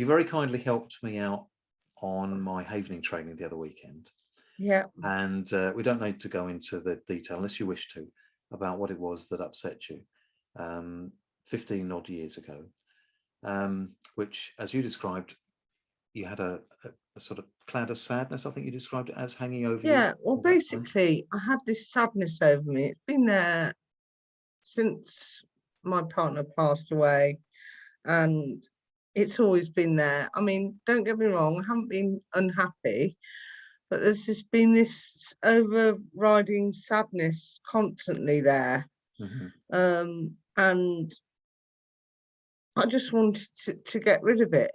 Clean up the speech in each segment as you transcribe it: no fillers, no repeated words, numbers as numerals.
You very kindly helped me out on my havening training the other weekend. Yeah. And we don't need to go into the detail, unless you wish to, about what it was that upset you 15 odd years ago, which, as you described, you had a sort of cloud of sadness, I think you described it as, hanging over you. Yeah. Well, basically, I had this sadness over me. It's been there since my partner passed away, and it's always been there. I mean, don't get me wrong, I haven't been unhappy, but there's just been this overriding sadness constantly there. And I just wanted to get rid of it.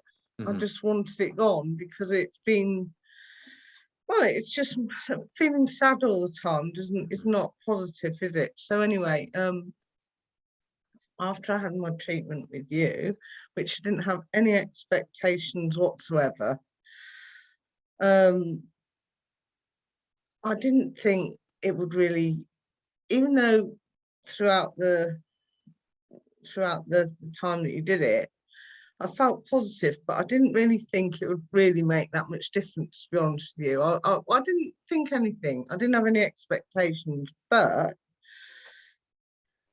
I just wanted it gone, because it's been, well, it's just feeling sad all the time it's not positive, is it? So anyway, after I had my treatment with you, which I didn't have any expectations whatsoever, I didn't think it would really, even though throughout the time that you did it, I felt positive, but I didn't really think it would really make that much difference, to be honest with you. I didn't think anything. I didn't have any expectations. But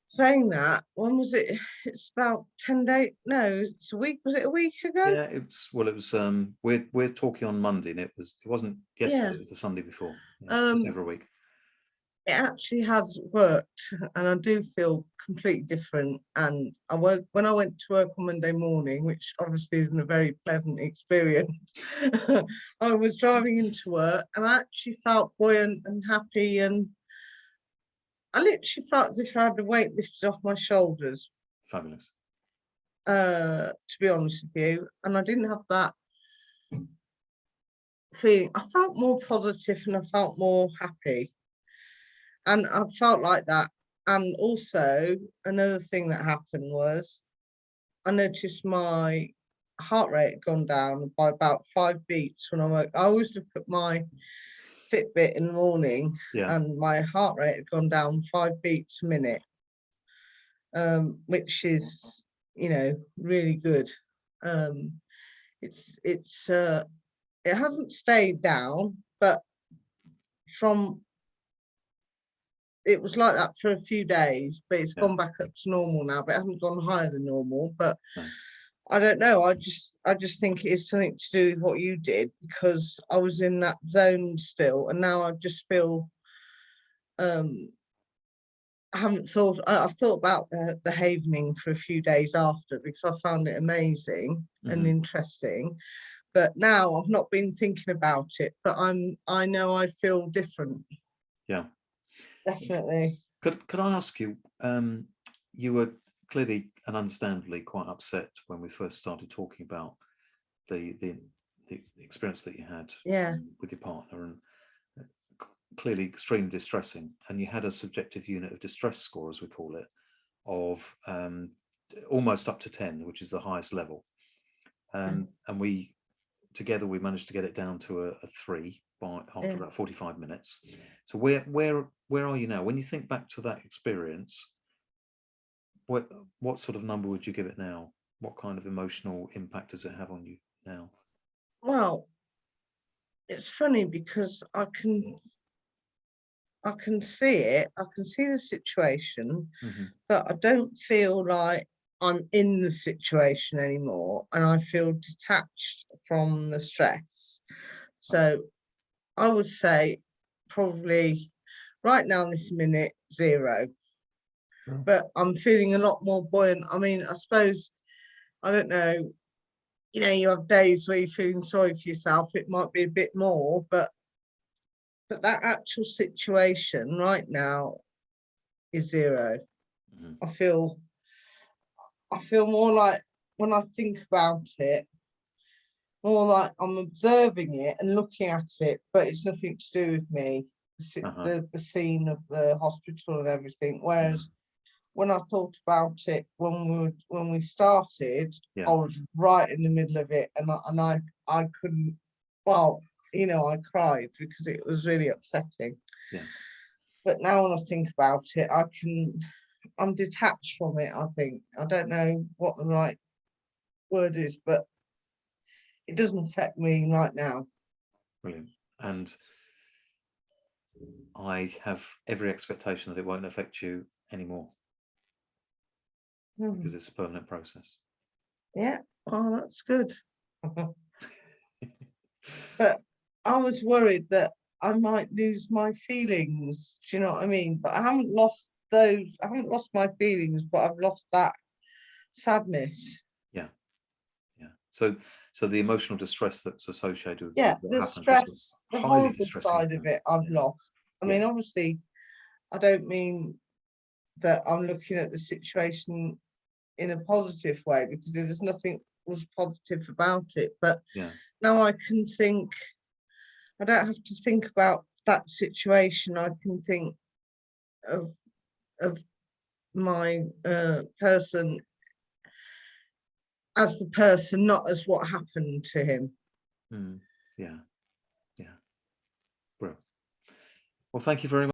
saying that, when was it? It's about 10 days. No, it's a week. Was it a week ago? Yeah, it was. We're talking on Monday, and it wasn't yesterday. Yeah. It was the Sunday before. Just over a week. It actually has worked, and I do feel completely different. And when I went to work on Monday morning, which obviously isn't a very pleasant experience. I was driving into work, and I actually felt buoyant and happy, and I literally felt as if I had the weight lifted off my shoulders. Fabulous. To be honest with you, and I didn't have that feeling. I felt more positive, and I felt more happy. And I felt like that. And also, another thing that happened was I noticed my heart rate had gone down by about 5 beats when I woke. I always look at my Fitbit in the morning, and my heart rate had gone down 5 beats a minute, which is, really good. It hasn't stayed down, but it was like that for a few days, but it's gone back up to normal now, but it hasn't gone higher than normal. But I don't know. I just think it is something to do with what you did, because I was in that zone still, and now I just feel I've thought about the havening for a few days after, because I found it amazing and interesting. But now I've not been thinking about it, but I know I feel different. Yeah. Definitely. Could I ask you, you were clearly and understandably quite upset when we first started talking about the experience that you had with your partner, and clearly extremely distressing. And you had a subjective unit of distress score, as we call it, of almost up to 10, which is the highest level. And we managed to get it down to a 3 after about 45 minutes. So where are you now? When you think back to that experience, what sort of number would you give it now? What kind of emotional impact does it have on you now? Well, it's funny, because I can see it. I can see the situation, but I don't feel like I'm in the situation anymore, and I feel detached from the stress. So I would say probably right now, this minute, 0. But I'm feeling a lot more buoyant. I mean, I suppose, I don't know, you have days where you're feeling sorry for yourself. It might be a bit more, but that actual situation right now is 0. I feel more like, when I think about it, more like I'm observing it and looking at it, but it's nothing to do with me, the scene of the hospital and everything. Whereas when I thought about it when we started, I was right in the middle of it, and I couldn't. Well, I cried because it was really upsetting. Yeah. But now when I think about it, I'm detached from it. I think, I don't know what the right word is, but it doesn't affect me right now. Brilliant. And I have every expectation that it won't affect you anymore, because it's a permanent process. Yeah. Oh, that's good. But I was worried that I might lose my feelings. Do you know what I mean? But I haven't lost those. I haven't lost my feelings, but I've lost that sadness. Yeah. Yeah. So the emotional distress that's associated with Yeah, what the happened stress, the highly horrible distressing side of it, I've lost. I mean, obviously, I don't mean that I'm looking at the situation in a positive way, because there's nothing was positive about it. But now I can think, I don't have to think about that situation. I can think of my person as the person, not as what happened to him. Yeah. Brilliant. Well, thank you very much.